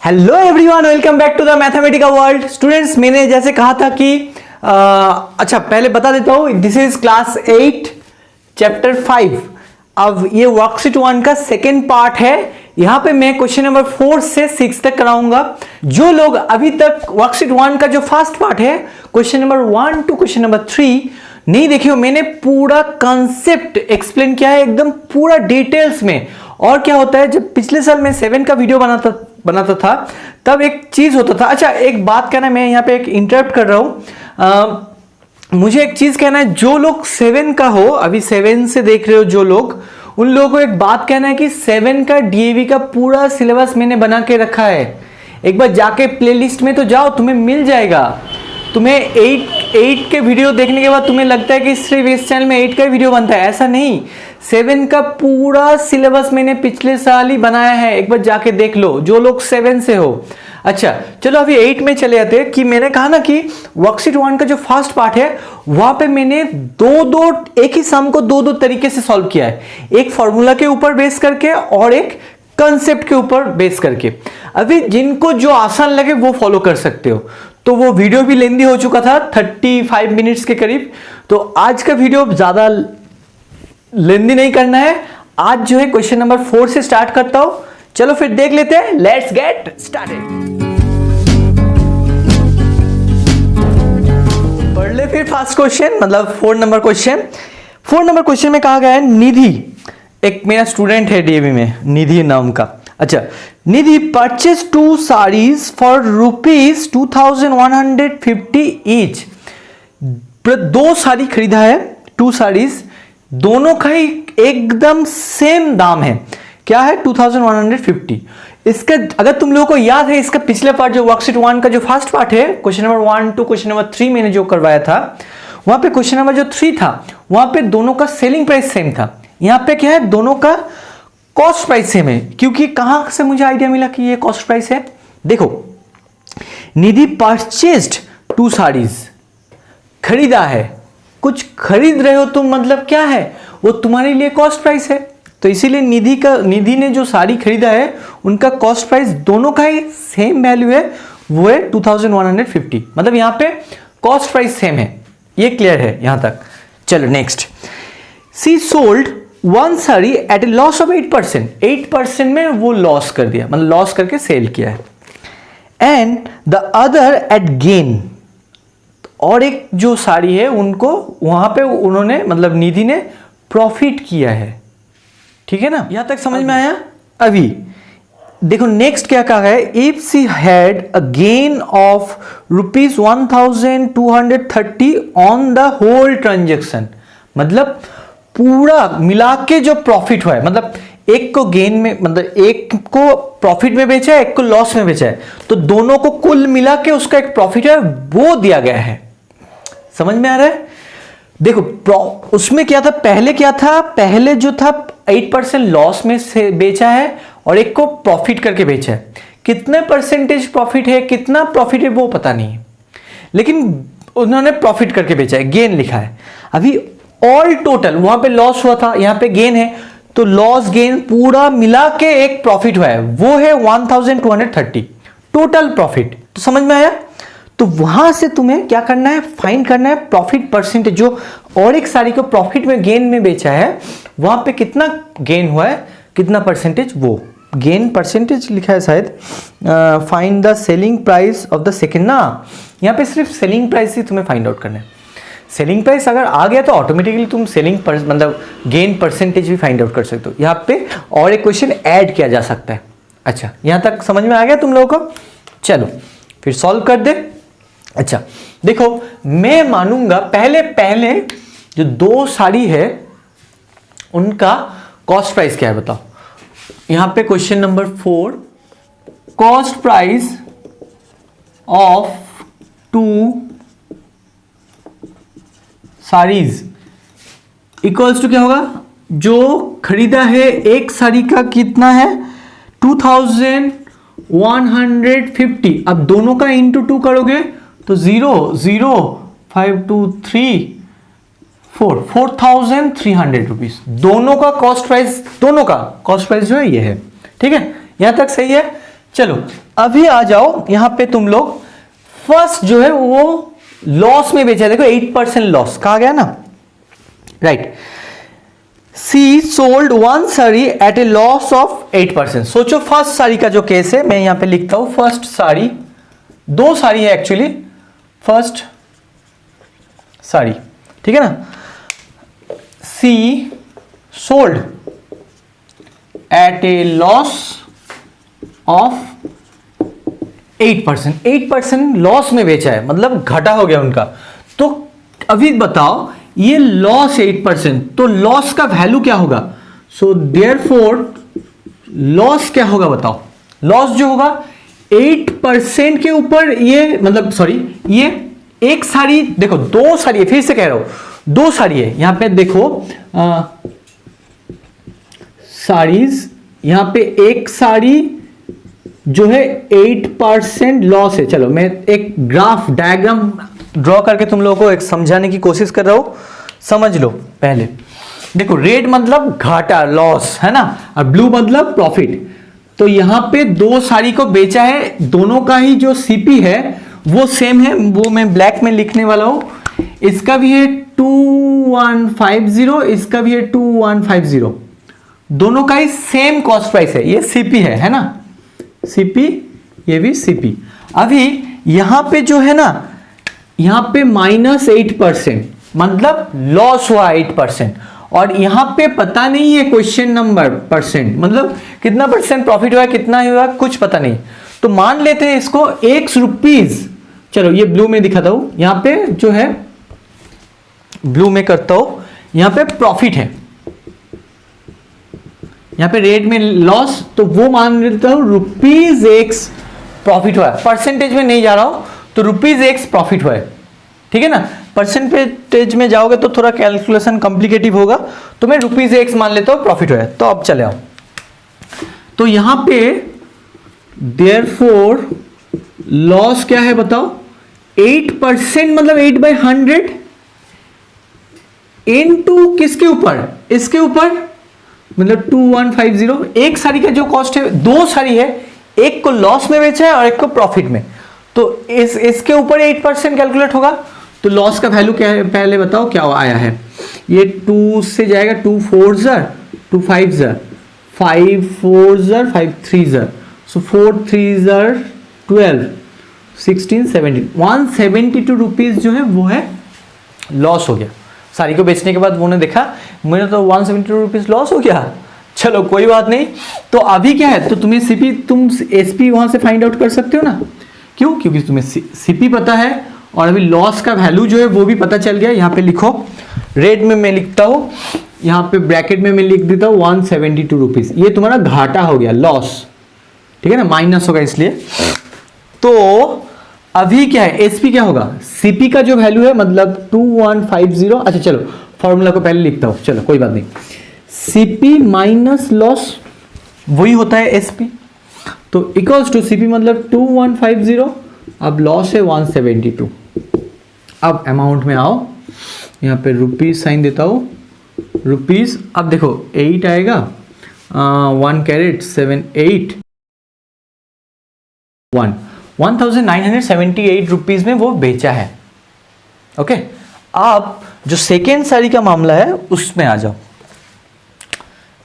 Hello everyone, welcome back to the mathematical world. Students, मैंने जैसे कहा था कि अच्छा पहले बता देता हूं, दिस इज क्लास 8 चैप्टर 5। अब ये वर्कशीट 1 का सेकेंड पार्ट है। यहां पे मैं क्वेश्चन नंबर 4 से 6 तक कराऊंगा। जो लोग अभी तक वर्कशीट 1 का जो फर्स्ट पार्ट है, question number 1 to question number 3 नहीं देखे हो, मैंने पूरा कॉन्सेप्ट एक्सप्लेन किया है एकदम पूरा डिटेल्स में। और क्या होता है, जब पिछले साल मैं 7 का वीडियो बनाता था तब एक चीज होता था। अच्छा, एक बात कहना, मैं यहाँ पे एक इंटरप्ट कर रहा हूं। मुझे एक चीज कहना है, जो लोग 7 का हो, अभी 7 से देख रहे हो जो लोग, उन लोगों को एक बात कहना है कि 7 का डीएवी का पूरा सिलेबस मैंने बना के रखा है। एक बार जाके प्लेलिस्ट में तो जाओ, तुम्हें मिल जाएगा। तुम्हें 8 के वीडियो देखने के बाद तुम्हें लगता है कि सिर्फ इस चैनल में 8 का वीडियो बनता है, ऐसा नहीं। 7 का पूरा सिलेबस मैंने पिछले साल ही बनाया है, एक बार जाके देख लो जो लोग 7 से हो। अच्छा चलो अभी 8 में चले जाते हैं। कि मैंने कहा ना कि वर्कशीट 1 का जो फर्स्ट पार्ट है वहां पे मैंने एक ही सम को दो तरीके से सॉल्व किया है, एक फॉर्मूला के ऊपर बेस करके और एक कंसेप्ट के ऊपर बेस करके। अभी जिनको जो आसान लगे वो फॉलो कर सकते हो। तो वो वीडियो भी लेंदी हो चुका था 35 मिनट्स के करीब, तो आज का वीडियो ज्यादा लेंदी नहीं करना है। आज जो है क्वेश्चन नंबर 4 से स्टार्ट करता हूं। चलो फिर देख लेते हैं, लेट्स गेट स्टार्टेड। पढ़ ले फिर फर्स्ट क्वेश्चन, मतलब 4 नंबर क्वेश्चन। 4 नंबर क्वेश्चन में कहा गया है, निधि, एक मेरा स्टूडेंट है डीएवी में, निधि नाम का। अच्छा, Nidhi purchase 2 saris for ₹2150 each. 2 sari खरीदा है, 2 साड़ीज, दोनों का ही एकदम सेम दाम है। क्या है? 2150। इसका अगर तुम लोगों को याद है, इसका पिछले पार्ट जो वर्कशीट 1 का जो फर्स्ट पार्ट है, question number 1 to question number 3 मैंने जो करवाया था, वहां पे क्वेश्चन नंबर जो 3 था वहां पे दोनों का सेलिंग प्राइस सेम था। यहां पे क्या है, दोनों का कॉस्ट प्राइस सेम है। क्योंकि कहां से मुझे आइडिया मिला कि ये कॉस्ट प्राइस है? देखो, निधि परचेज्ड 2 साड़ीज, खरीदा है, कुछ खरीद रहे हो तुम, मतलब क्या है, वो तुम्हारे लिए कॉस्ट प्राइस है। तो इसीलिए निधि ने जो साड़ी खरीदा है उनका कॉस्ट प्राइस दोनों का ही सेम वैल्यू है, वो है 2150। मतलब यहां पे कॉस्ट प्राइस सेम है। ये क्लियर है यहां तक? चलो next. She sold 1 sari at a loss of 8%। 8% में वो लॉस कर दिया, मतलब लॉस करके सेल किया है। And the other at gain, और एक जो साड़ी है उनको वहां पे उन्होंने, मतलब निधि ने प्रॉफिट किया है। ठीक है ना, यहां तक समझ में आया? अभी देखो नेक्स्ट क्या कहा है, if she had a gain of ₹1230 on the whole transaction. मतलब पूरा मिला के जो प्रॉफिट हुआ है, मतलब एक को गेन में, मतलब एक को प्रॉफिट में बेचा है, एक को लॉस में बेचा है, तो दोनों को कुल मिला के उसका एक प्रॉफिट है वो दिया गया है। समझ में आ रहा है? देखो उसमें क्या था, पहले क्या था, पहले जो था 8% लॉस में से बेचा है और एक को प्रॉफिट करके बेचा है। कितने परसेंटेज प्रॉफिट है, कितना प्रॉफिट है वो पता नहीं है, लेकिन उन्होंने प्रॉफिट करके बेचा है, गेन लिखा है। अभी ऑल टोटल, वहां पे लॉस हुआ था, यहां पे गेन है, तो लॉस गेन पूरा मिला के एक प्रॉफिट हुआ है, वो है 1230 टोटल प्रॉफिट। तो समझ में आया? तो वहां से तुम्हें क्या करना है, फाइंड करना है प्रॉफिट परसेंटेज। जो और एक साड़ी को प्रॉफिट में गेन में बेचा है, वहां पे कितना गेन हुआ है, कितना परसेंटेज, वो गेन परसेंटेज लिखा है शायद। Find the selling price of the second ना, यहां पे सिर्फ सेलिंग प्राइस ही तुम्हें फाइंड आउट करना है। सेलिंग प्राइस अगर आ गया तो ऑटोमेटिकली तुम मतलब गेन परसेंटेज भी फाइंड आउट कर सकते हो। यहाँ पे और एक क्वेश्चन ऐड किया जा सकता है। अच्छा, यहां तक समझ में आ गया तुम लोगों को? चलो फिर सॉल्व कर दे। अच्छा देखो, मैं मानूंगा पहले जो 2 साड़ी है उनका कॉस्ट प्राइस क्या है बताओ। यहां पे question number 4, cost price of 2 saris equals to क्या होगा, जो खरीदा है एक साड़ी का कितना है 2150। अब दोनों का इंटू 2 करोगे तो 4,300 रुपीज। दोनों का कॉस्ट प्राइस जो है ये है। ठीक है, यहां तक सही है? चलो अभी आ जाओ यहां पे तुम लोग, फर्स्ट जो है वो लॉस में बेचा है, देखो 8% लॉस कहा गया ना, right. She sold one sari at a loss of 8%। सोचो फर्स्ट साड़ी का जो केस है, मैं यहां पे लिखता हूं फर्स्ट साड़ी, दो साड़ी है एक्चुअली, फर्स्ट साड़ी, ठीक है ना। She sold at a loss of 8%, 8% loss में बेचा है, मतलब घाटा हो गया उनका। तो अभी बताओ ये लॉस 8%, तो लॉस का वैल्यू क्या होगा? सो देयरफॉर लॉस क्या होगा बताओ? लॉस जो होगा 8% के ऊपर, ये मतलब सॉरी, ये एक साड़ी, देखो दो साड़ी है, फिर से कह रहा हूं दो साड़ी है, यहां पे देखो साड़ीज, यहां पे एक साड़ी जो है 8% लॉस है। चलो मैं एक ग्राफ डायग्राम ड्रॉ करके तुम लोगों को एक समझाने की कोशिश कर रहा हूं, समझ लो पहले। देखो रेड मतलब घाटा, लॉस है ना, और ब्लू मतलब प्रॉफिट। तो यहां पे दो साड़ी को बेचा है, दोनों का ही जो सीपी है वो सेम है, वो मैं ब्लैक में लिखने वाला हूं। इसका भी है 2150, इसका भी है 2150, दोनों का ही सेम कॉस्ट प्राइस है, ये सीपी है ना, सीपी, ये भी सीपी। अभी यहां पे जो है ना, यहां पे -8%, मतलब लॉस हुआ 8%, और यहां पे पता नहीं है क्वेश्चन नंबर परसेंट, मतलब कितना परसेंट प्रॉफिट हुआ, कितना हुआ कुछ पता नहीं। तो मान लेते हैं इसको ₹1। चलो ये ब्लू में दिखाता हूं, यहां पे जो है ब्लू में करता हूं, यहां पे प्रॉफिट है, यहां पे रेड में लॉस, तो वो मान लेता हूं ₹1 प्रॉफिट हुआ है। परसेंटेज में नहीं जा रहा हूं, तो ₹1 प्रॉफिट हुआ है, ठीक है ना। परसेंटेज में जाओगे तो थोड़ा कैलकुलेशन कॉम्प्लिकेटिव होगा, तो मैं ₹1 मान लेता हूं प्रॉफिट हुआ है। तो अब चले आओ, तो यहां पे देयरफॉर लॉस क्या है बताओ? 8% मतलब 8/100 इनटू किसके ऊपर? इसके ऊपर, मतलब 2150। एक साड़ी का जो कॉस्ट है, दो साड़ी है, एक को लॉस में बेचा है और एक को प्रॉफिट में, तो इसके ऊपर 8% कैलकुलेट होगा। तो लॉस का वैल्यू क्या है पहले बताओ, क्या आया है? ये 2 से जाएगा, 2 4 2 5 5 4 5 3 सो 4 3 12 16 17 172 रुपीज जो है वो है लॉस हो गया। साड़ी को बेचने के बाद उन्होंने देखा मेरा तो 172 रुपीज लॉस हो गया, चलो कोई बात नहीं। तो अभी क्या है, तो तुम्हें सीपी, तुम एसपी वहां से फाइंड आउट कर सकते हो ना, क्यों? क्योंकि तुम्हें सीपी पता है और अभी लॉस का वैल्यू जो है वो भी पता चल गया। यहां पे लिखो, रेड में मैं लिखता हूं, यहां पे ब्रैकेट में मैं लिख देता हूं 172 रुपीज, ये तुम्हारा घाटा हो गया, लॉस, ठीक है ना, माइनस होगा इसलिए। तो अभी क्या है, एसपी क्या होगा? सीपी का जो वैल्यू है मतलब 2150, अच्छा चलो फॉर्मूला को पहले लिखता हूं, चलो कोई बात नहीं, सीपी माइनस लॉस वही होता है एसपी, तो इक्वल्स टू सीपी मतलब 2150, अब लॉस है 172। अब अमाउंट में आओ, यहां पे रुपीज साइन देता हूं, रुपीज, अब देखो 8 आएगा, 1 कैरेट 7 8 1 1978 रुपीज में वो बेचा है। ओके, अब जो सेकेंड साड़ी का मामला है उसमें आ जाओ,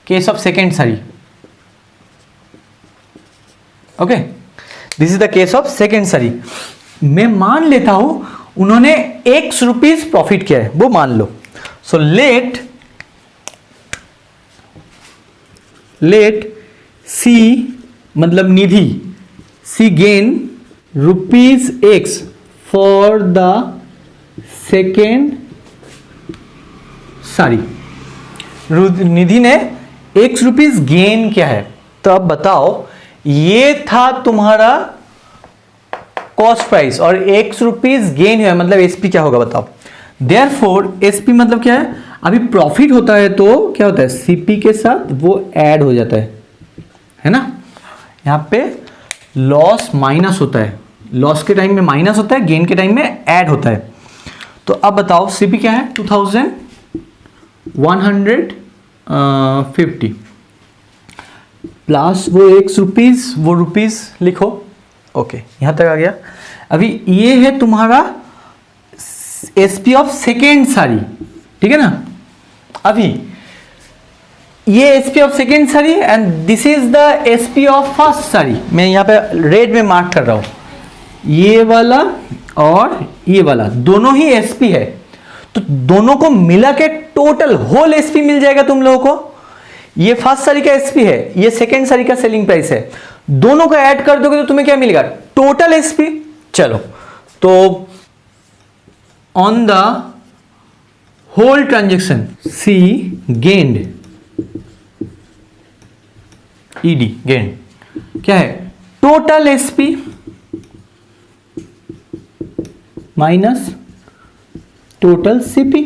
case of second sari. Okay, this is the case of second sari. मैं मान लेता हूं उन्होंने ₹1 प्रॉफिट किया है, वो मान लो। सो लेट सी मतलब Nidhi, she gain ₹X for the second sari. Nidhi ने ₹X गेन किया है। तो अब बताओ, ये था तुम्हारा कॉस्ट प्राइस और ₹X गेन हुआ है, मतलब एसपी क्या होगा बताओ? देयरफॉर एसपी मतलब क्या है? अभी प्रॉफिट होता है तो क्या होता है, सीपी के साथ वो ऐड हो जाता है ना। यहां पे लॉस माइनस होता है, लॉस के टाइम में माइनस होता है, गेन के टाइम में ऐड होता है। तो अब बताओ सीपी क्या है? 2150 प्लस वो एक्स रुपीज, वो रुपीज लिखो। ओके, यहां तक आ गया। अभी ये है तुम्हारा एसपी ऑफ सेकेंड सारी, ठीक है ना। अभी ये एसपी ऑफ सेकेंड सारी and this is the SP of first सारी। मैं यहां पे रेड में मार्क कर रहा हूं, ये वाला और ये वाला दोनों ही एसपी है, तो दोनों को मिला के टोटल होल एसपी मिल जाएगा तुम लोगों को। ये फर्स्ट सारी का एसपी है, ये सेकेंड सारी का सेलिंग प्राइस है, दोनों को ऐड कर दोगे तो तुम्हें क्या मिलेगा, टोटल एसपी। चलो, तो on the whole transaction C gained, ईडी गेन्ड क्या है, total SP minus total CP.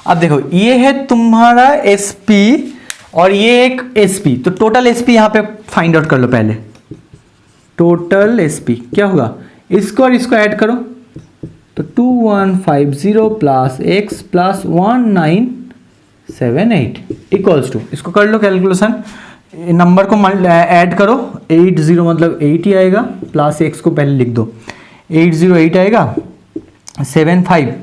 अब देखो ये है तुम्हारा एसपी और ये एक एसपी, तो टोटल एसपी यहां पे फाइंड आउट कर लो पहले। टोटल एसपी क्या होगा, इसको और इसको ऐड करो तो 2150 plus X plus 1978 equals to, इसको कर लो कैलकुलेशन, नंबर को ऐड करो, 80 मतलब 80 आएगा, प्लस एक्स को पहले लिख दो, 808 आएगा, 75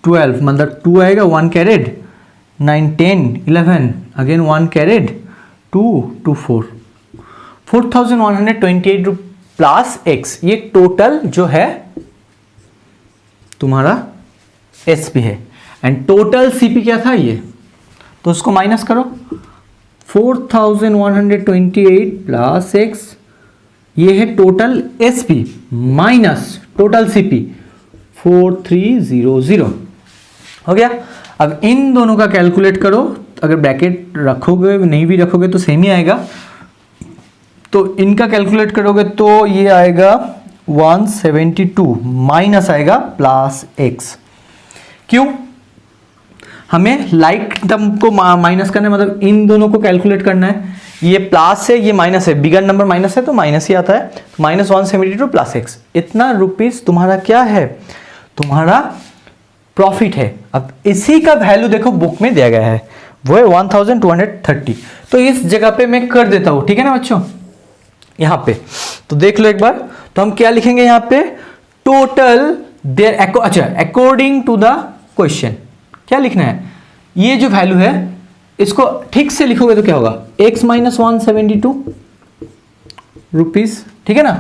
12 मतलब 2 आएगा, 1 carat, 9 10 11 again 1 carat, 2 2 4 4128 plus X, ये टोटल जो है तुम्हारा एसपी है एंड टोटल सीपी क्या था ये, तो उसको माइनस करो, 4128 प्लस एक्स, ये है total SP minus total CP 4300 हो गया। अब इन दोनों का कैलकुलेट करो, अगर ब्रैकेट रखोगे नहीं भी रखोगे तो सेम ही आएगा, तो इनका कैलकुलेट करोगे तो ये आएगा 172 माइनस आएगा प्लस एक्स। क्यों, हमें लाइक टर्म को माइनस करना है, मतलब इन दोनों को कैलकुलेट करना है, ये प्लस है ये माइनस है, बिगर नंबर माइनस है तो माइनस ही आता है, माइनस 172 प्लस एक्स, इतना रुपीस तुम्हारा क्या है, तुम्हारा प्रॉफिट है। अब इसी का वैल्यू देखो बुक में दिया गया है, वो है 1230, तो इस जगह पे मैं कर देता हूं, ठीक है ना बच्चों, यहां पे तो देख लो एक बार, तो हम क्या लिखेंगे यहां पे, टोटल देयर, अच्छा अकॉर्डिंग टू द क्वेश्चन क्या लिखना है, ये जो वैल्यू है इसको ठीक से लिखोगे तो क्या होगा, x माइनस 172 रुपीज, ठीक है ना।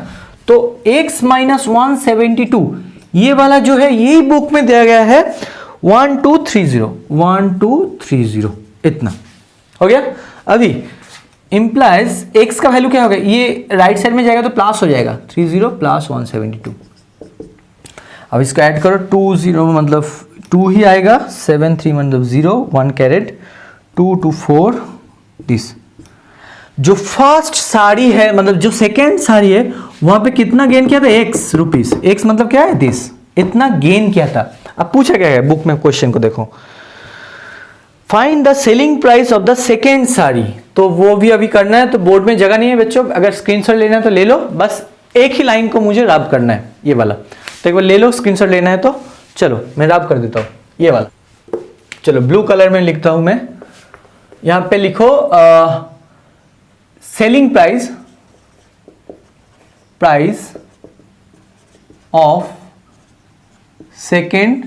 तो x माइनस 172 ये वाला जो है यही बुक में दिया गया है 1230 इतना हो गया। अभी इंप्लाइज x का वैल्यू क्या होगा, ये राइट साइड में जाएगा तो प्लस हो जाएगा, 30 प्लस 172। अब इसको ऐड करो, 20 मतलब 2 ही आएगा, 73 मतलब 0, 1 कैरेट, 2 2 4 दिस। जो फर्स्ट साड़ी है मतलब जो सेकेंड साड़ी है वहां पे कितना गेन किया था, x रुपीस, x मतलब क्या है दिस, इतना गेन किया था। अब पूछा क्या है बुक में, क्वेश्चन को देखो, find the selling price of the second sari, तो वो भी अभी करना है, तो बोर्ड में जगह नहीं है बच्चों, अगर स्क्रीनशॉट लेना है तो ले लो, बस एक ही लाइन को मुझे रब करना है ये वाला, तो एक बार ले लो, स्क्रीनशॉट लेना है तो चलो मैं रब कर देता हूं ये वाला। चलो ब्लू कलर में लिखता हूं मैं, यहां पे लिखो selling price of second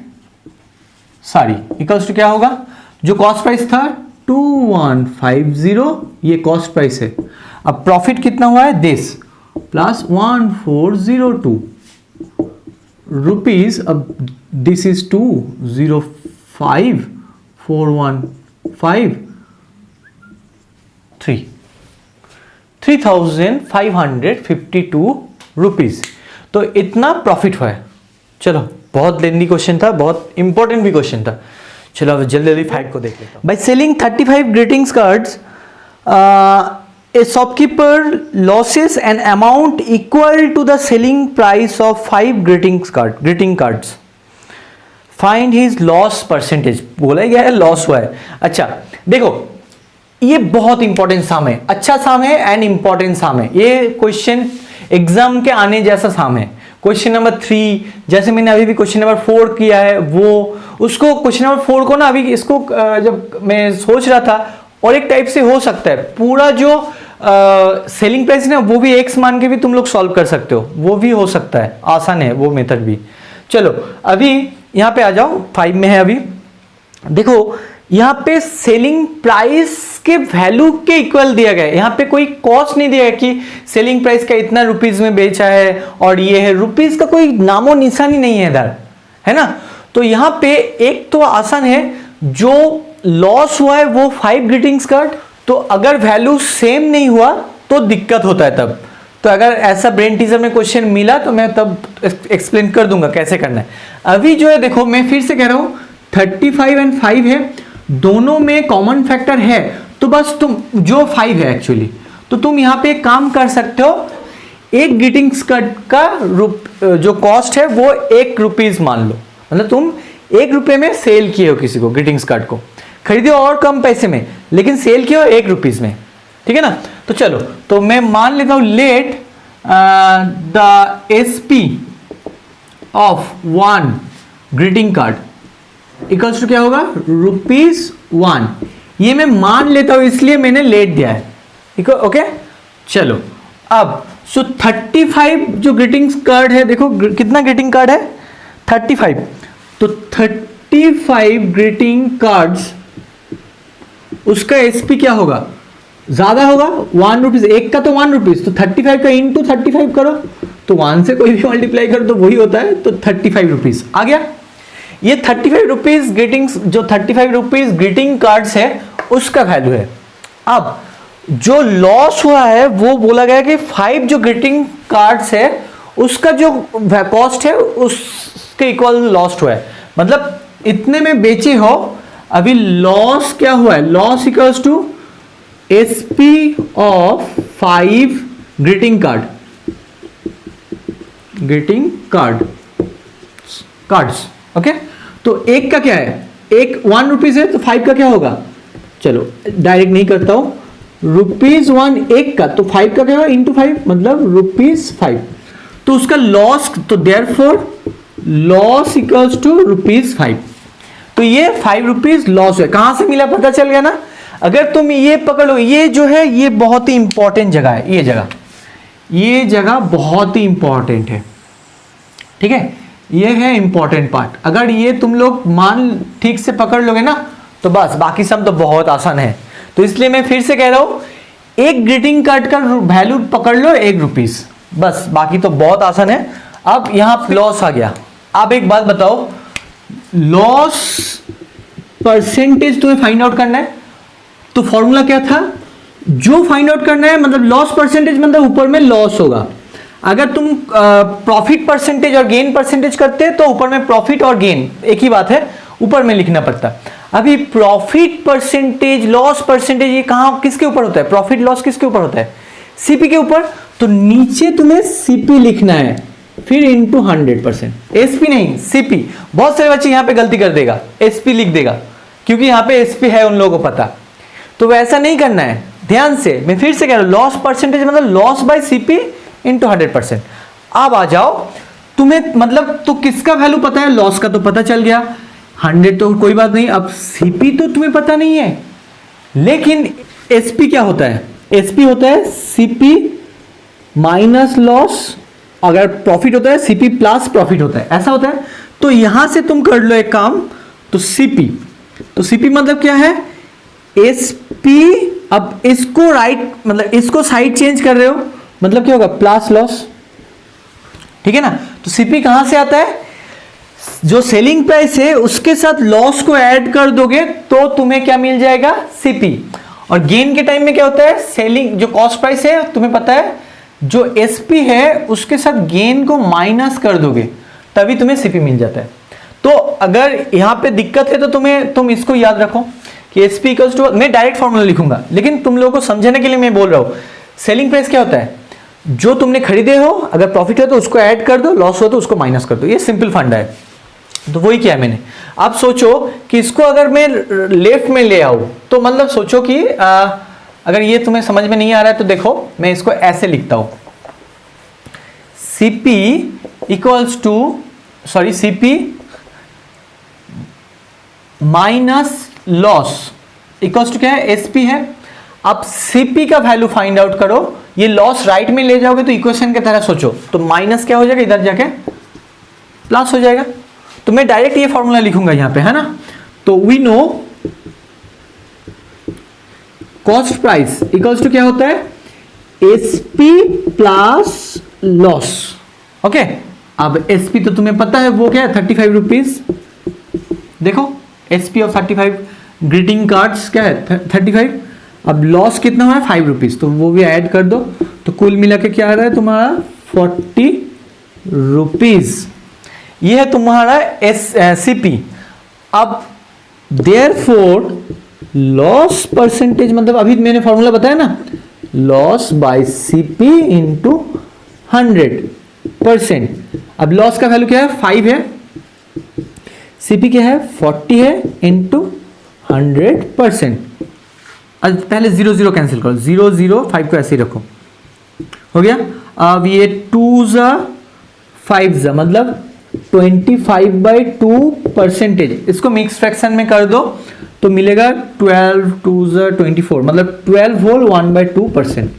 sari equals to क्या होगा, जो कॉस्ट प्राइस था 2150, ये कॉस्ट प्राइस है, अब प्रॉफिट कितना हुआ है दिस, प्लस 1402 रुपीज, अब दिस इज 205415 3552 रुपीज, तो इतना प्रॉफिट हुआ है। चलो बहुत लेंदी क्वेश्चन था, बहुत इंपॉर्टेंट भी क्वेश्चन था। चलो अब जल्दी जल्दी 5 को देख लेता हूं। By selling 35 greetings cards a shopkeeper loses an amount equal to the selling price of 5 greeting cards. Find his loss percentage. बोला गया है लॉस हुआ है। अच्छा देखो ये बहुत इंपॉर्टेंट साम है, अच्छा साम है एंड इंपॉर्टेंट साम है, ये क्वेश्चन एग्जाम के आने जैसा साम है। क्वेश्चन नंबर 3 जैसे मैंने अभी भी क्वेश्चन नंबर 4 किया है, वो उसको क्वेश्चन नंबर 4 को ना अभी इसको जब मैं सोच रहा था और एक टाइप से हो सकता है पूरा जो सेलिंग प्राइस ना वो भी एक्स मान के भी तुम लोग सॉल्व कर सकते हो, वो भी हो सकता है, आसान है वो मेथड भी। चलो अभी यहाँ पे आ जाओ, 5 में है अभी। देखो यहाँ पे सेलिंग प्राइस के वैल्यू के इक्वल दिया गया है, यहाँ पे कोई कॉस्ट नहीं दिया है कि सेलिंग प्राइस का इतना रुपीज में बेचा है और ये है, रुपीज का कोई नामो निशानी नहीं है इधर, है ना। तो यहाँ पे एक तो आसान है, जो लॉस हुआ है वो 5 ग्रीटिंग्स कार्ड, तो अगर वैल्यू सेम नहीं हुआ तो दिक्कत होता है तब। तो अगर ऐसा ब्रेन टीजर में क्वेश्चन मिला तो मैं तब एक्सप्लेन कर दूंगा कैसे करना है। अभी जो है देखो मैं फिर से कह रहा हूं 35 एंड 5 है, दोनों में कॉमन फैक्टर है, तो बस तुम जो 5 है एक्चुअली, तो तुम यहां पे एक काम कर सकते हो, एक ग्रीटिंग्स कार्ड का जो कॉस्ट है वो 1 रुपीज मान लो, मतलब तुम 1 रुपए में सेल किए हो किसी को, ग्रीटिंग्स कार्ड को खरीदे हो और कम पैसे में, लेकिन सेल किए हो 1 रुपीज में, ठीक है ना। तो चलो तो मैं मान लेता हूं let the SP of 1 greeting card equals to क्या होगा, ₹1। ये मैं मान लेता हूं इसलिए मैंने लेट दिया है, ठीक है, ओके। चलो अब 35 जो ग्रीटिंग्स कार्ड है, देखो कितना ग्रीटिंग कार्ड है 35, तो 35 ग्रीटिंग कार्ड्स, उसका एसपी क्या होगा, ज्यादा होगा 1 रुपीज, एक का तो 1 रुपीज, तो 35 का इंटू 35 करो, तो 1 से कोई भी मल्टीप्लाई करो तो वही होता है, तो 35 रुपीज आ गया। ये 35 रुपीज ग्रीटिंग्स, जो 35 रुपीज ग्रीटिंग कार्ड्स है उसका वैल्यू है। अब जो लॉस हुआ है वो बोला गया कि 5 जो ग्रीटिंग कार्ड्स है उसका जो कॉस्ट है उसके इक्वल लॉस्ट हुआ है, मतलब इतने में बेचे हो, अभी लॉस क्या हुआ है, loss equals to SP of 5 greeting card, greeting cards, okay. तो एक का क्या है, एक 1 रुपीज है, तो 5 का क्या होगा, चलो डायरेक्ट नहीं करता हूं, ₹1 एक का, तो 5 का क्या होगा इंटू 5, मतलब ₹5, तो उसका लॉस, तो देयरफॉर लॉस इक्वल्स टू ₹5। तो ये 5 रुपीज लॉस है, कहां से मिला पता चल गया ना। अगर तुम ये पकड़ लो, ये जो है ये बहुत ही इंपॉर्टेंट जगह है, ये जगह बहुत ही इंपॉर्टेंट है, ठीक है, ये है इंपॉर्टेंट पार्ट। अगर ये तुम लोग मान ठीक से पकड़ लोगे ना तो बस बाकी सब तो बहुत आसान है। तो इसलिए मैं फिर से कह रहा हूं, एक ग्रीटिंग कार्ड का वैल्यू पकड़ लो 1 रुपीज, बस बाकी तो बहुत आसान है। अब यहां लॉस आ गया, अब एक बात बताओ, लॉस परसेंटेज तुम्हें फाइंड आउट करना है, तो फॉर्मूला क्या था, जो फाइंड आउट करना है मतलब लॉस परसेंटेज, मतलब ऊपर में लॉस होगा। अगर तुम प्रॉफिट परसेंटेज और गेन परसेंटेज करते तो ऊपर में प्रॉफिट और गेन एक ही बात है, ऊपर में लिखना पड़ता। अभी प्रॉफिट परसेंटेज, लॉस परसेंटेज, ये कहां किसके ऊपर होता है, प्रॉफिट लॉस किसके ऊपर होता है, सीपी के ऊपर, तो नीचे तुम्हें सीपी लिखना है, फिर इंटू 100%, एसपी नहीं सीपी। बहुत सारे बच्चे यहां पे गलती कर देगा, एसपी लिख देगा, क्योंकि यहां पे एसपी है उन लोगों को पता, तो वैसा नहीं करना है, ध्यान से। मैं फिर से कह रहा हूं, लॉस परसेंटेज मतलब लॉस बाय सीपी इंटू 100%। अब आ जाओ, तुम्हें मतलब तो किसका वैल्यू पता है, लॉस का तो पता चल गया, 100 तो कोई बात नहीं। अब सीपी तो तुम्हें पता नहीं है, लेकिन एसपी क्या होता है, एसपी होता है सीपी माइनस लॉस, अगर प्रॉफिट होता है सीपी प्लस प्रॉफिट होता है, ऐसा होता है। तो यहां से तुम कर लो एक काम, तो सीपी, तो सीपी मतलब क्या है, एसपी। अब इसको राइट मतलब इसको साइड चेंज कर रहे हो, मतलब क्या होगा, प्लस लॉस, ठीक है ना। तो सीपी कहां से आता है, जो सेलिंग प्राइस है उसके साथ लॉस को ऐड कर दोगे तो तुम्हें क्या मिल जाएगा, सीपी। और गेन के टाइम में क्या होता है, सेलिंग जो कॉस्ट प्राइस है तुम्हें पता है, जो एसपी है उसके साथ गेन को माइनस कर दोगे तभी तुम्हें सीपी मिल जाता है। तो अगर यहां पे दिक्कत है तो तुम इसको याद रखो कि एसपी इक्वल्स टू, मैं डायरेक्ट फॉर्मूला लिखूंगा लेकिन तुम लोगों को समझने के लिए मैं बोल रहा हूं, सेलिंग प्राइस क्या होता है, जो तुमने खरीदे हो अगर प्रॉफिट हो तो उसको ऐड कर दो, लॉस हो तो उसको माइनस कर दो, ये सिंपल फंडा है। तो वही किया मैंने। अब सोचो कि इसको अगर मैं लेफ्ट में ले आऊं, तो मतलब सोचो कि अगर ये तुम्हें समझ में नहीं आ रहा है तो देखो मैं इसको ऐसे लिखता हूं, CP equals to, sorry CP minus loss equals to क्या है, एस पी है। अब सीपी का वैल्यू फाइंड आउट करो। ये लॉस राइट में ले जाओगे तो इक्वेशन की तरह सोचो, तो माइनस क्या हो जाएगा, इधर जाके प्लस हो जाएगा। तो मैं डायरेक्ट ये फॉर्मूला लिखूंगा यहां पे, है ना। तो we know cost price equals to क्या होता है, एसपी प्लस लॉस। ओके, अब एसपी तो तुम्हें पता है वो क्या है, 35 रुपीज। देखो एसपी ऑफ 35, ग्रीटिंग कार्ड्स क्या है 35। अब लॉस कितना हुआ है 5 रुपीज, तो वो भी ऐड कर दो, तो कुल मिला के क्या आ रहा है तुम्हारा 40 रुपीज। ये है तुम्हारा सीपी। अब देयरफॉर लॉस परसेंटेज, मतलब अभी मैंने फॉर्मूला बताया ना, लॉस बाय सीपी इंटू 100%। अब लॉस का वैल्यू क्या है 5 है, सीपी क्या है 40 है, इंटू 100%। अब पहले 0 0 कैंसिल करो, 0 0 5 को ऐसे ही रखो, हो गया। अब ये 2 ज़ा 5 ज़ा मतलब 25/2%। इसको मिक्स फ्रैक्शन में कर दो तो मिलेगा 12 2 ज़ा 24, मतलब 12 होल 1/2%।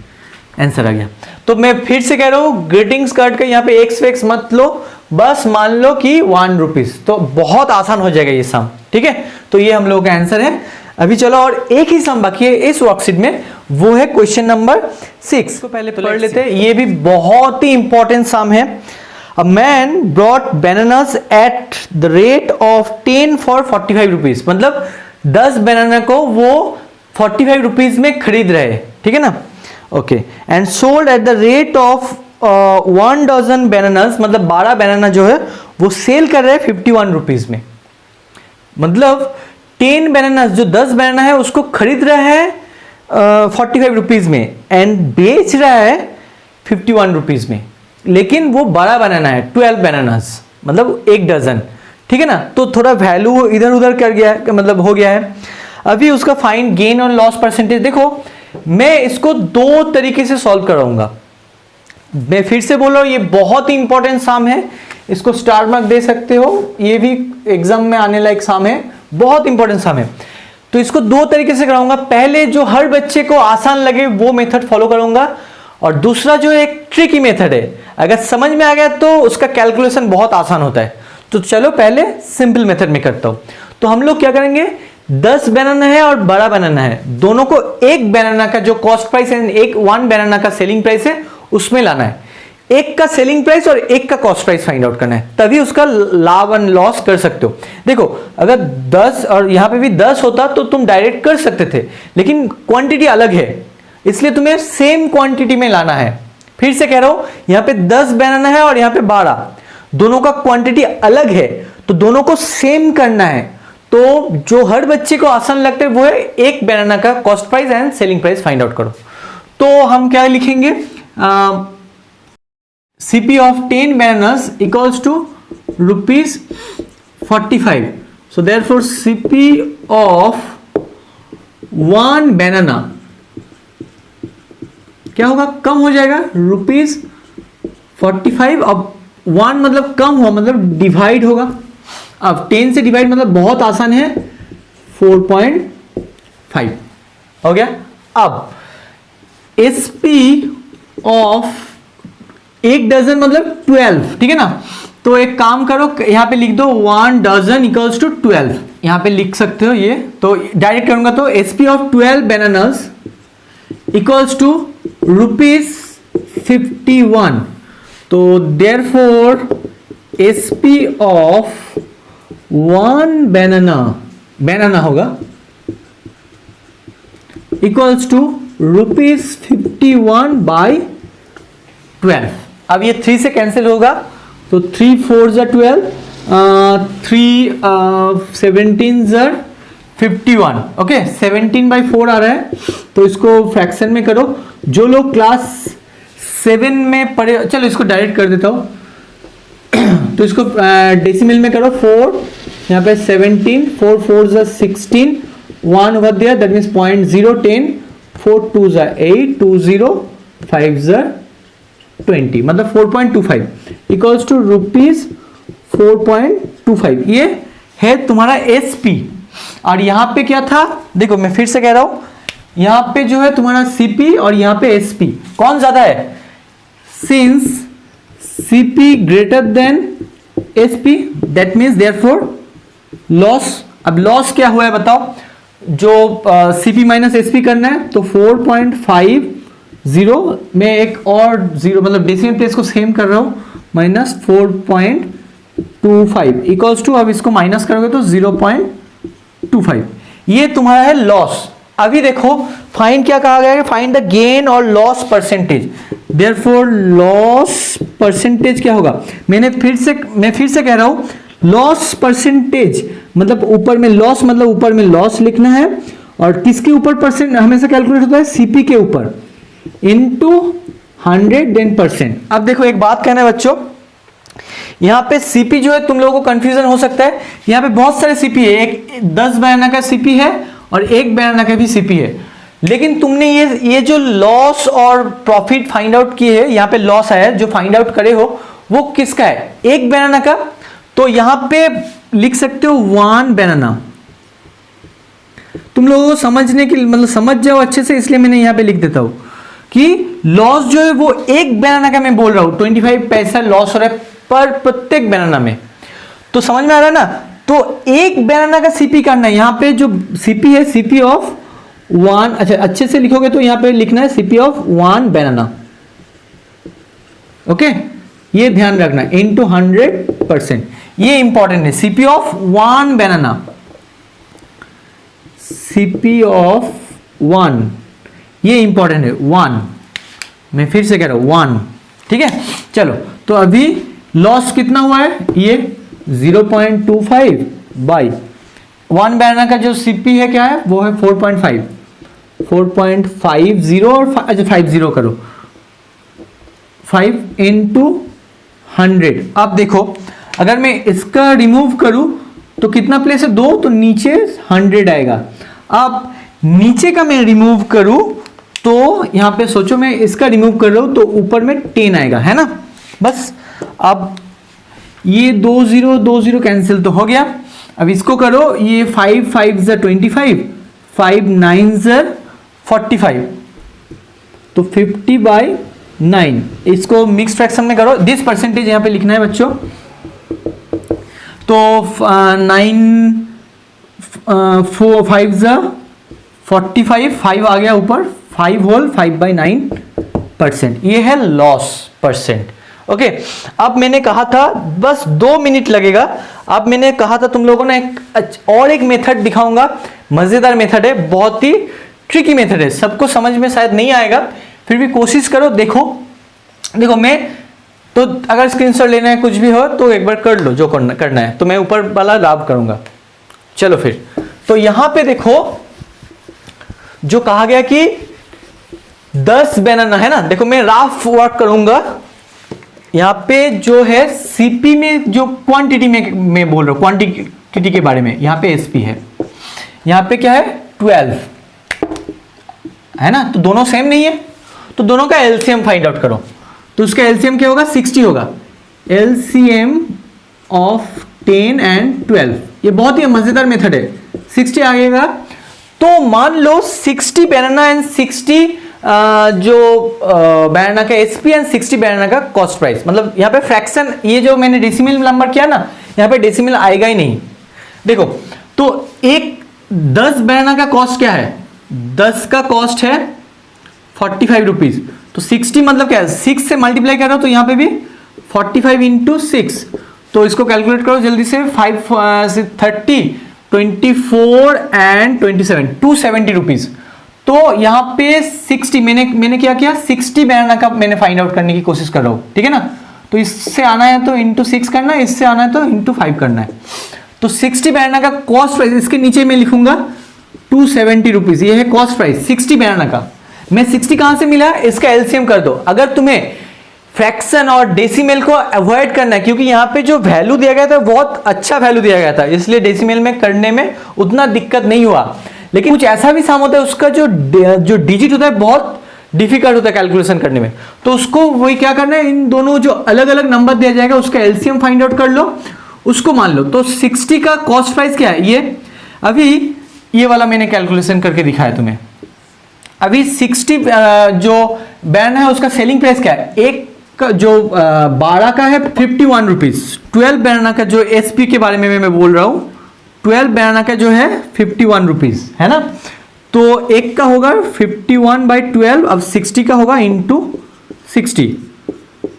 आंसर आ गया। तो मैं फिर से कह रहा हूं, ग्रीटिंग्स कार्ड का यहाँ पे एक्स वेक्स मत लो, बस मान लो कि 1 रुपीज, तो बहुत आसान हो जाएगा ये सम। ठीक है, तो ये हम लोगों का आंसर है। अभी चलो और एक ही सम बाकी है इस वर्कशीट में, वो है क्वेश्चन नंबर 6 को पहले पढ़ लेते हैं। ये भी बहुत ही इंपॉर्टेंट सम है। A man brought bananas eight the rate of 10 for 45 rupees, मतलब 10 बनाना को वो 45 रुपीज में खरीद रहे, ठीक है ना। Okay, and sold at the rate of 1 dozen bananas, मतलब 12 बनाना जो है वो सेल कर रहे हैं 51 रुपीज में। मतलब 10 बनाना, जो 10 बनाना है उसको खरीद रहा है 45 रुपीज में, एंड बेच रहा है 51 रुपीज में। लेकिन वो बड़ा बनाना है 12 बनानास, मतलब 1 डजन, ठीक है ना। तो थोड़ा वैल्यू इधर उधर कर गया है, मतलब हो गया है। अभी उसका फाइंड गेन और लॉस परसेंटेज। देखो मैं इसको 2 तरीके से सॉल्व कराऊंगा। मैं फिर से बोल रहा हूं, ये बहुत ही इंपॉर्टेंट सम है, इसको स्टार मार्क दे सकते हो, ये भी एग्जाम में आने लायक सम है, बहुत इंपॉर्टेंट सम है। तो इसको 2 तरीके से कराऊंगा। पहले जो हर बच्चे को आसान लगे वो मेथड फॉलो करूंगा, और दूसरा जो एक ट्रिकी मेथड है, अगर समझ में आ गया तो उसका कैलकुलेशन बहुत आसान होता है। तो चलो पहले सिंपल मेथड में करता हूं। तो हम लोग क्या करेंगे, 10 बनाना है और बड़ा बनाना है, दोनों को एक बनाना का जो कॉस्ट प्राइस है, एक 1 बनाना का सेलिंग प्राइस है, उसमें लाना है। एक का सेलिंग प्राइस और एक का कॉस्ट प्राइस फाइंड आउट करना है, तभी उसका लाभ एंड लॉस कर सकते हो। देखो अगर 10 और यहां पे भी 10 होता तो तुम डायरेक्ट कर सकते थे, लेकिन क्वांटिटी अलग है, इसलिए तुम्हें सेम क्वांटिटी में लाना है। फिर से कह रहा हूं, यहां पे 10 बनाना है और यहां पे 12, दोनों का क्वांटिटी अलग है, तो दोनों को सेम करना है। तो जो हर बच्चे को आसान लगता है वो है एक बनाना का cost price and selling price find out करो। तो हम क्या लिखेंगे, CP of 10 bananas equals to ₹45. So therefore CP of 1 banana क्या होगा, कम हो जाएगा ₹45। अब 1 मतलब कम हुआ, मतलब डिवाइड होगा। अब 10 से डिवाइड मतलब बहुत आसान है, 4.5 हो गया। अब SP ऑफ 1 डजन मतलब 12, ठीक है ना। तो एक काम करो, यहां पे लिख दो 1 डजन इक्वल्स टू 12, यहां पे लिख सकते हो ये। तो डायरेक्ट करूंगा, तो SP of 12 bananas equals to ₹51। तो देयरफॉर SP ऑफ 1 बनाना होगा इक्वल्स टू ₹51/12। अब ये 3 से कैंसिल होगा, तो 3 4 ज़ा 12, 3 17 ज़ा 51। ओके, 17/4 आ रहा है, तो इसको फ्रैक्शन में करो। जो लोग क्लास 7 में पढ़े, चलो इसको डायरेक्ट कर देता हूँ। तो इसको डेसिमल में करो, 4 यहाँ पे 17, 4 4 ज़ा 16, 1 ओवर दिया, दैट मीन्स 0.010, 4 2 ज़ा 8, 2 0 5 ज़ा 20, मतलब 4.25 इक्वल्स टू ₹4.25। ये है तुम्हारा SP। और यहाँ पे क्या था, देखो मैं फिर से कह रहा हूं, यहाँ पे जो है तुम्हारा सीपी और यहाँ पे एसपी, कौन ज्यादा है? Since CP greater than SP that means therefore loss. अब लॉस क्या हुआ है बताओ, जो सीपी माइनस एसपी करना है तो 4.50 में एक और जीरो मतलब डेसिमल प्लेस को सेम कर रहा हूं, माइनस 4.25 इक्वल्स टू, अब इसको माइनस करोगे तो 0.25, ये तुम्हारा है लॉस। अभी देखो फाइंड क्या कहा गया है, फाइंड द गेन और loss percentage. Therefore loss percentage क्या होगा, मैं फिर से कह रहा हूं, लॉस परसेंटेज मतलब ऊपर में लॉस मतलब ऊपर में लॉस लिखना है, और किसके ऊपर परसेंट हमेशा कैलकुलेट होता है, सीपी के ऊपर, इनटू 100 देन परसेंट। अब देखो एक बात कहना है बच्चों, यहां पे सीपी जो है तुम लोगों को कंफ्यूजन हो सकता है, यहां पे बहुत सारे सीपी है, एक 10 बनाना का सीपी है और एक बनाना का भी सीपी है, लेकिन तुमने ये जो लॉस और प्रॉफिट फाइंड आउट किए है, यहां पे लॉस आया है, जो फाइंड आउट करे हो वो किसका है, एक बनाना का, तो यहां पे लिख सकते हो 1 बनाना। तुम लोगों को समझने की मतलब समझ जाओ अच्छे से, इसलिए मैंने यहां पे लिख देता हूं कि लॉस जो है वो एक बनाना का मैं बोल रहा हूं, 25 पैसा लॉस हो रहा है पर प्रत्येक बनाना में, तो समझ में आ रहा है ना। तो एक बनाना का सीपी करना है, यहां पे जो सीपी है सीपी ऑफ 1, अच्छा अच्छे से लिखोगे तो यहां पे लिखना है सीपी ऑफ 1 बनाना, ओके, ये ध्यान रखना, इनटू 100%, ये इंपॉर्टेंट है, CP of 1 banana, CP of 1, ये इंपॉर्टेंट है 1, मैं फिर से कह रहा हूं 1, ठीक है। चलो तो अभी लॉस कितना हुआ है, ये 0.25 बाई 1 बनाना का जो सीपी है क्या है, वो है 4.50 और अच्छा 50 करो, 5 इंटू 100। अब देखो अगर मैं इसका रिमूव करूं तो कितना प्लेस है, 2, तो नीचे 100 आएगा। अब नीचे का मैं रिमूव करूं तो यहां पे सोचो मैं इसका रिमूव कर रहा हूं तो ऊपर में 10 आएगा, है ना, बस। अब ये 2 0 कैंसिल तो हो गया, अब इसको करो, ये 5 5 25, 5 9 45, तो 50/9, इसको मिक्स फ्रैक्शन में करो, दिस परसेंटेज यहां पे लिखना है बच्चों, तो 9 4 5 45, 5 आ गया ऊपर, 5 होल 5/9%, ये है लॉस परसेंट, ओके। अब मैंने कहा था बस 2 मिनट लगेगा, अब मैंने कहा था तुम लोगों ने एक मेथड दिखाऊंगा, मजेदार मेथड है, बहुत ही ट्रिकी मेथड है, सबको समझ में शायद नहीं आएगा, फिर भी कोशिश करो। देखो मैं तो अगर स्क्रीनशॉट लेना है कुछ भी हो तो एक बार कर लो, जो करना है, तो मैं ऊपर वाला लाभ करूंगा। चलो फिर, तो यहां पे देखो जो कहा गया कि 10 बनाना है ना, देखो मैं राफ वर्क करूंगा, यहां पे जो है सीपी में जो क्वांटिटी में मैं बोल रहा हूं, क्वांटिटी के बारे में, यहां पे एसपी है, यहां पे क्या है 12 है ना, तो दोनों सेम नहीं है, तो दोनों का एलसीएम फाइंड आउट करो, तो उसका एलसीएम क्या होगा, 60 होगा, एलसीएम ऑफ 10 एंड 12, ये बहुत ही मजेदार मेथड है, 60 आएगा। तो मान लो 60 बनाना एंड 60 जो बनाना का एसपी एंड 60 बनाना का कॉस्ट प्राइस, मतलब यहाँ पे फ्रैक्शन, ये जो मैंने डेसिमल नंबर किया ना, यहाँ पे डेसिमल आएगा ही नहीं। देखो तो एक 10 बनाना का कॉस्ट क्या है, 10 का कॉस्ट है 45 रुपीज, तो 60 मतलब क्या है, 6 से मल्टीप्लाई कर रहा हो तो यहाँ पे भी 45 इंटू 6, तो इसको कैलकुलेट करो जल्दी से, 5 से 30 24 एंड 27 270 रुपीज। तो यहाँ पे 60 मैंने क्या किया, 60 बनाना का मैंने फाइंड आउट करने की कोशिश कर रहा हूँ, ठीक है ना, तो इससे आना है तो इंटू 6 करना है, इससे आना है तो इंटू 5 करना है, तो 60 बनाना का कॉस्ट प्राइस इसके नीचे मैं लिखूंगा 270 रुपीज, ये है कॉस्ट प्राइस 60 बनाना का। मैं 60 कहां से मिला, इसका एलसीएम कर दो। अगर तुम्हें फ्रैक्शन और डेसिमल को अवॉइड करना है, क्योंकि यहाँ पे जो वैल्यू दिया गया था बहुत अच्छा वैल्यू दिया गया था, इसलिए डेसिमल में करने में उतना दिक्कत नहीं हुआ, लेकिन कुछ ऐसा भी साम होता है उसका जो डिजिट होता है बहुत डिफिकल्ट होता है कैलकुलेशन करने में, तो उसको वही क्या करना है, इन दोनों जो अलग अलग नंबर दिया जाएगा उसका एलसीएम फाइंड आउट कर लो, उसको मान लो। तो 60 का कॉस्ट प्राइस क्या है, ये अभी ये वाला मैंने कैलकुलेशन करके दिखाया तुम्हें। अभी 60 जो बैंड है उसका सेलिंग प्राइस क्या है, एक का जो 12 का है 51 रुपीज, 12 बैंड का जो एसपी के बारे में मैं बोल रहा हूँ, 12 बैंड का जो है 51 रुपीज है ना। तो एक का होगा 51/12, अब 60 का होगा इंटू 60,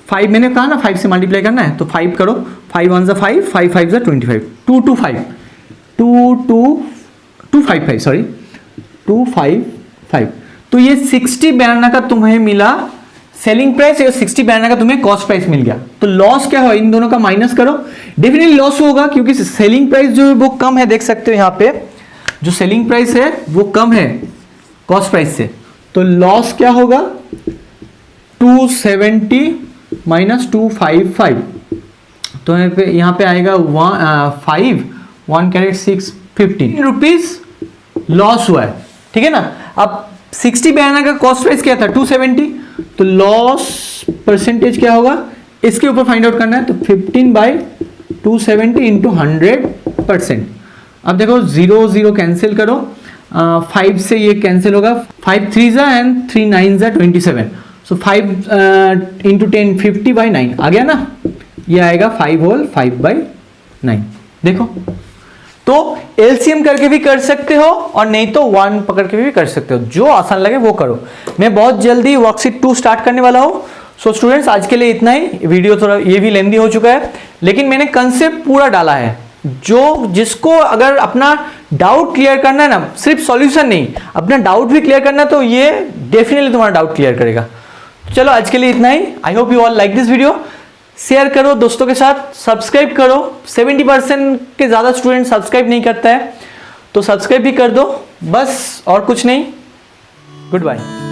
5 मैंने कहा ना 5 से मल्टीप्लाई करना है, तो 5 करो, 5 1 जा 5, 5 5 जा 25, 255 सॉरी 255। तो ये 60 बैंड का तुम्हें मिला सेलिंग प्राइस, और 60 बैंड का तुम्हें कॉस्ट प्राइस मिल गया। तो लॉस क्या हो, इन दोनों का माइनस करो, डेफिनेटली लॉस होगा क्योंकि सेलिंग प्राइस जो है वो कम है, देख सकते हो यहाँ पे जो सेलिंग प्राइस है वो कम है कॉस्ट प्राइस से। तो लॉस क्या होगा, 270 माइनस 255, तो यहाँ पे आएगा 5 1 कैरेट 6 15 रुपीज लॉस हुआ है, ठीक है ना। अब 60 बैंड का कॉस्ट प्राइस क्या था 270, तो लॉस परसेंटेज क्या होगा इसके ऊपर फाइंड आउट करना है, तो 15/270 इंटू 100%। अब देखो 0 0 कैंसिल करो, 5 से ये कैंसिल होगा, 5 3 जा एंड 3 9 जा 27, सो 5 इंटू 10 50/9 आ गया ना, ये आएगा 5 होल 5/9। देखो तो एलसीएम करके भी कर सकते हो और नहीं तो 1 पकड़ के भी कर सकते हो, जो आसान लगे वो करो। मैं बहुत जल्दी वर्कशीट 2 स्टार्ट करने वाला हूं। सो स्टूडेंट्स आज के लिए इतना ही, वीडियो थोड़ा ये भी लेंदी हो चुका है, लेकिन मैंने कंसेप्ट पूरा डाला है। जो जिसको अगर अपना डाउट क्लियर करना है ना, सिर्फ सॉल्यूशन नहीं, अपना डाउट भी क्लियर करना है, तो ये डेफिनेटली तुम्हारा डाउट क्लियर करेगा। चलो आज के लिए इतना ही। I hope you all like this video. Share करो दोस्तों के साथ, सब्सक्राइब करो, 70% के ज़्यादा स्टूडेंट सब्सक्राइब नहीं करता है, तो सब्सक्राइब भी कर दो बस, और कुछ नहीं। Good bye.